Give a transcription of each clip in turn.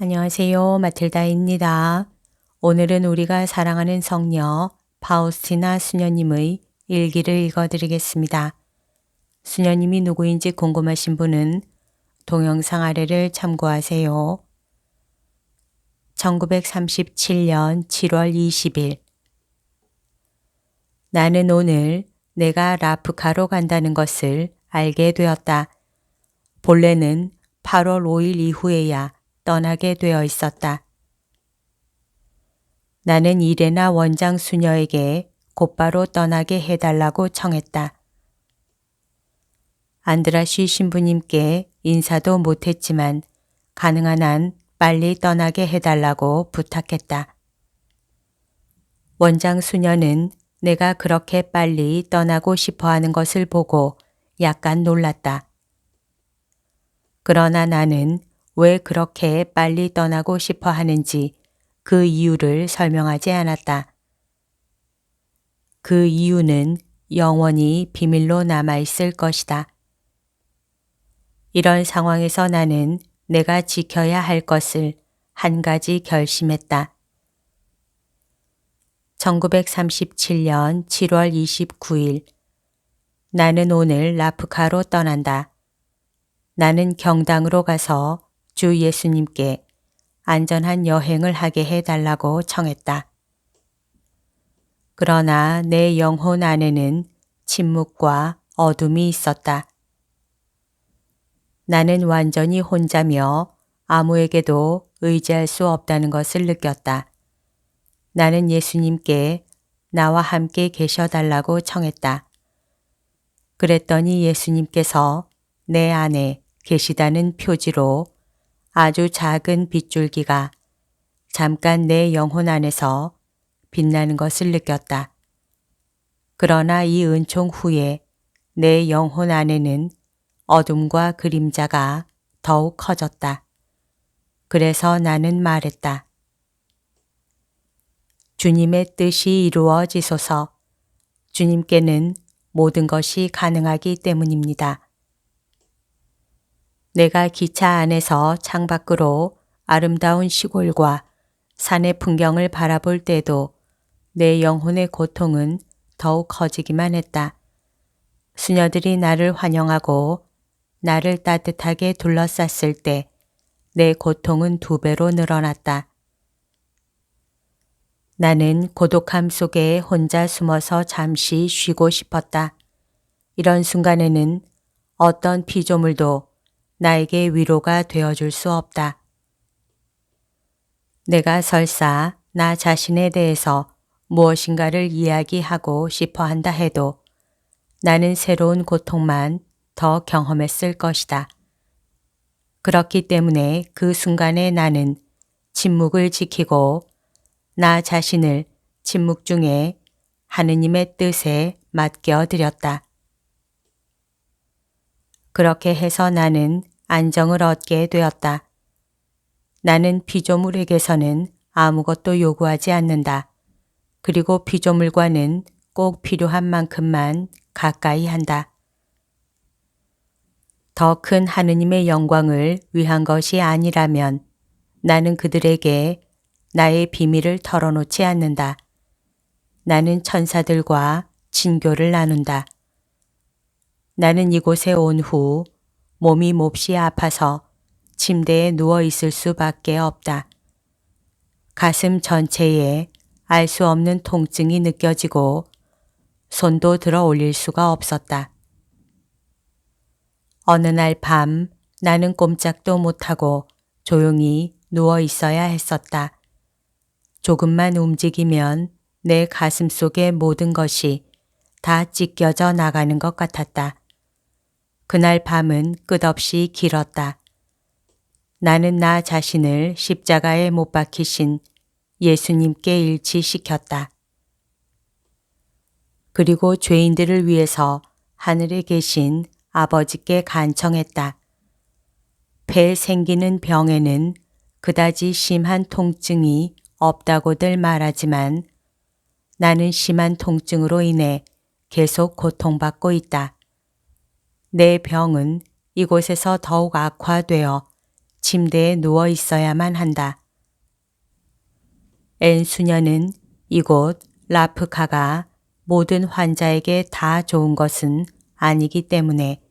안녕하세요. 마틸다입니다. 오늘은 우리가 사랑하는 성녀 파우스티나 수녀님의 일기를 읽어드리겠습니다. 수녀님이 누구인지 궁금하신 분은 동영상 아래를 참고하세요. 1937년 7월 20일 나는 오늘 내가 라프카로 간다는 것을 알게 되었다. 본래는 8월 5일 이후에야 떠나게 되어 있었다. 나는 이레나 원장 수녀에게 곧바로 떠나게 해달라고 청했다. 안드라시 신부님께 인사도 못했지만 가능한 한 빨리 떠나게 해달라고 부탁했다. 원장 수녀는 내가 그렇게 빨리 떠나고 싶어 하는 것을 보고 약간 놀랐다. 그러나 나는 왜 그렇게 빨리 떠나고 싶어 하는지 그 이유를 설명하지 않았다. 그 이유는 영원히 비밀로 남아있을 것이다. 이런 상황에서 나는 내가 지켜야 할 것을 한 가지 결심했다. 1937년 7월 29일 나는 오늘 라프카로 떠난다. 나는 경당으로 가서 주 예수님께 안전한 여행을 하게 해달라고 청했다. 그러나 내 영혼 안에는 침묵과 어둠이 있었다. 나는 완전히 혼자며 아무에게도 의지할 수 없다는 것을 느꼈다. 나는 예수님께 나와 함께 계셔달라고 청했다. 그랬더니 예수님께서 내 안에 계시다는 표지로 아주 작은 빗줄기가 잠깐 내 영혼 안에서 빛나는 것을 느꼈다. 그러나 이 은총 후에 내 영혼 안에는 어둠과 그림자가 더욱 커졌다. 그래서 나는 말했다. 주님의 뜻이 이루어지소서. 주님께는 모든 것이 가능하기 때문입니다. 내가 기차 안에서 창밖으로 아름다운 시골과 산의 풍경을 바라볼 때도 내 영혼의 고통은 더욱 커지기만 했다. 수녀들이 나를 환영하고 나를 따뜻하게 둘러쌌을 때 내 고통은 2배로 늘어났다. 나는 고독함 속에 혼자 숨어서 잠시 쉬고 싶었다. 이런 순간에는 어떤 피조물도 나에게 위로가 되어줄 수 없다. 내가 설사 나 자신에 대해서 무엇인가를 이야기하고 싶어 한다 해도 나는 새로운 고통만 더 경험했을 것이다. 그렇기 때문에 그 순간에 나는 침묵을 지키고 나 자신을 침묵 중에 하느님의 뜻에 맡겨드렸다. 그렇게 해서 나는 안정을 얻게 되었다. 나는 피조물에게서는 아무것도 요구하지 않는다. 그리고 피조물과는 꼭 필요한 만큼만 가까이 한다. 더 큰 하느님의 영광을 위한 것이 아니라면 나는 그들에게 나의 비밀을 털어놓지 않는다. 나는 천사들과 친교를 나눈다. 나는 이곳에 온 후 몸이 몹시 아파서 침대에 누워 있을 수밖에 없다. 가슴 전체에 알 수 없는 통증이 느껴지고 손도 들어 올릴 수가 없었다. 어느 날 밤 나는 꼼짝도 못하고 조용히 누워 있어야 했었다. 조금만 움직이면 내 가슴 속의 모든 것이 다 찢겨져 나가는 것 같았다. 그날 밤은 끝없이 길었다. 나는 나 자신을 십자가에 못 박히신 예수님께 일치시켰다. 그리고 죄인들을 위해서 하늘에 계신 아버지께 간청했다. 배에 생기는 병에는 그다지 심한 통증이 없다고들 말하지만 나는 심한 통증으로 인해 계속 고통받고 있다. 내 병은 이곳에서 더욱 악화되어 침대에 누워 있어야만 한다. 앤 수녀는 이곳 라프카가 모든 환자에게 다 좋은 것은 아니기 때문에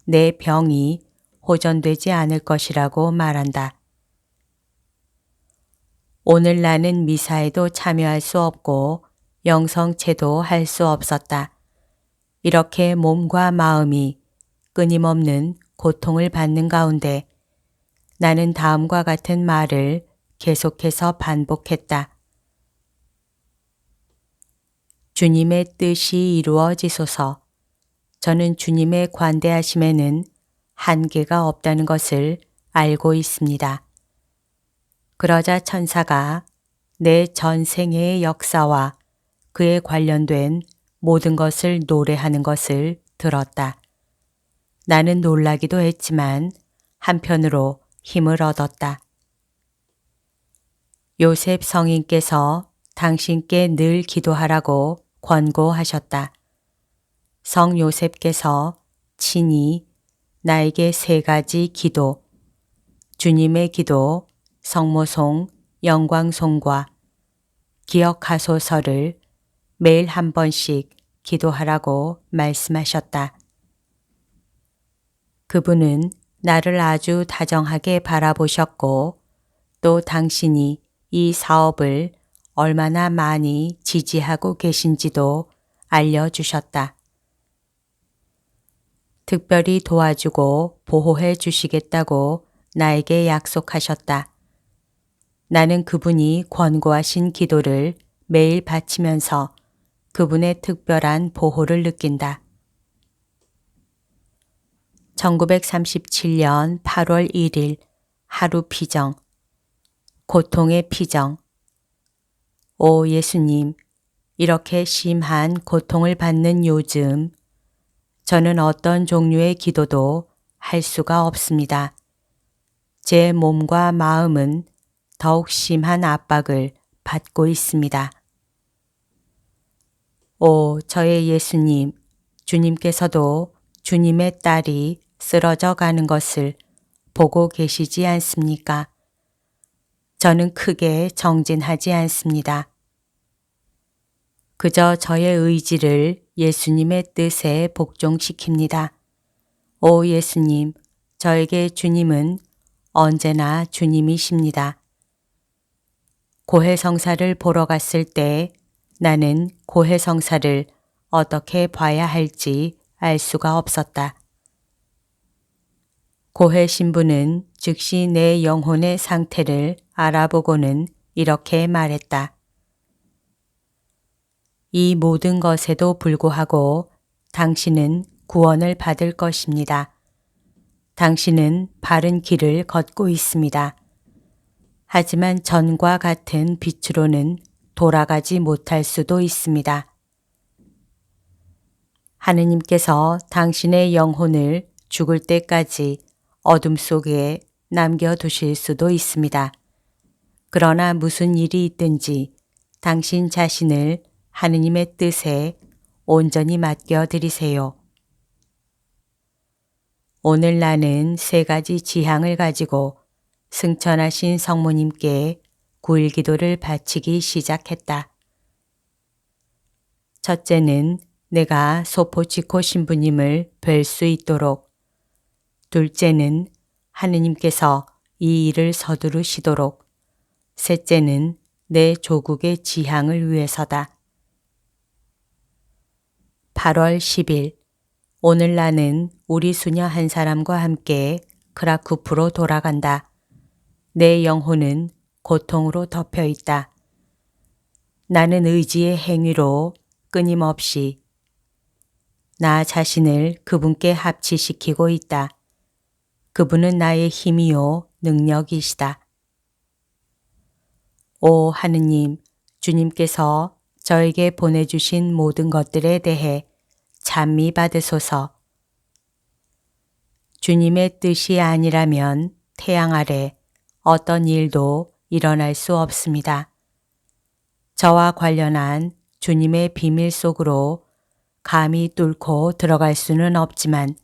내 병이 호전되지 않을 것이라고 말한다. 오늘 나는 미사에도 참여할 수 없고 영성체도 할 수 없었다. 이렇게 몸과 마음이 끊임없는 고통을 받는 가운데 나는 다음과 같은 말을 계속해서 반복했다. 주님의 뜻이 이루어지소서. 저는 주님의 관대하심에는 한계가 없다는 것을 알고 있습니다. 그러자 천사가 내 전생애의 역사와 그에 관련된 모든 것을 노래하는 것을 들었다. 나는 놀라기도 했지만 한편으로 힘을 얻었다. 요셉 성인께서 당신께 늘 기도하라고 권고하셨다. 성 요셉께서 친히 나에게 3가지 기도, 주님의 기도, 성모송, 영광송과 기억하소서를 매일 한 번씩 기도하라고 말씀하셨다. 그분은 나를 아주 다정하게 바라보셨고 또 당신이 이 사업을 얼마나 많이 지지하고 계신지도 알려주셨다. 특별히 도와주고 보호해 주시겠다고 나에게 약속하셨다. 나는 그분이 권고하신 기도를 매일 바치면서 그분의 특별한 보호를 느낀다. 1937년 8월 1일 하루 피정. 고통의 피정. 오 예수님, 이렇게 심한 고통을 받는 요즘 저는 어떤 종류의 기도도 할 수가 없습니다. 제 몸과 마음은 더욱 심한 압박을 받고 있습니다. 오 저의 예수님, 주님께서도 주님의 딸이 쓰러져 가는 것을 보고 계시지 않습니까? 저는 크게 정진하지 않습니다. 그저 저의 의지를 예수님의 뜻에 복종시킵니다. 오 예수님, 저에게 주님은 언제나 주님이십니다. 고해성사를 보러 갔을 때 나는 고해성사를 어떻게 봐야 할지 알 수가 없었다. 고해 신부는 즉시 내 영혼의 상태를 알아보고는 이렇게 말했다. 이 모든 것에도 불구하고 당신은 구원을 받을 것입니다. 당신은 바른 길을 걷고 있습니다. 하지만 전과 같은 빛으로는 돌아가지 못할 수도 있습니다. 하느님께서 당신의 영혼을 죽을 때까지 어둠 속에 남겨두실 수도 있습니다. 그러나 무슨 일이 있든지 당신 자신을 하느님의 뜻에 온전히 맡겨드리세요. 오늘 나는 3가지 지향을 가지고 승천하신 성모님께 9일 기도를 바치기 시작했다. 첫째는 내가 소포치코 신부님을 뵐 수 있도록, 둘째는 하느님께서 이 일을 서두르시도록, 셋째는 내 조국의 지향을 위해서다. 8월 10일, 오늘 나는 우리 수녀 한 사람과 함께 크라쿠프로 돌아간다. 내 영혼은 고통으로 덮여 있다. 나는 의지의 행위로 끊임없이 나 자신을 그분께 합치시키고 있다. 그분은 나의 힘이요 능력이시다. 오 하느님, 주님께서 저에게 보내주신 모든 것들에 대해 찬미 받으소서. 주님의 뜻이 아니라면 태양 아래 어떤 일도 일어날 수 없습니다. 저와 관련한 주님의 비밀 속으로 감히 뚫고 들어갈 수는 없지만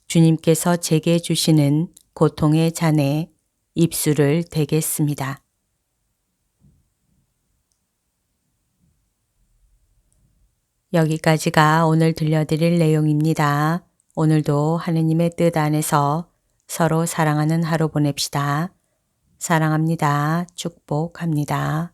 주님께서 제게 주시는 고통의 잔에 입술을 대겠습니다. 여기까지가 오늘 들려드릴 내용입니다. 오늘도 하느님의 뜻 안에서 서로 사랑하는 하루 보냅시다. 사랑합니다. 축복합니다.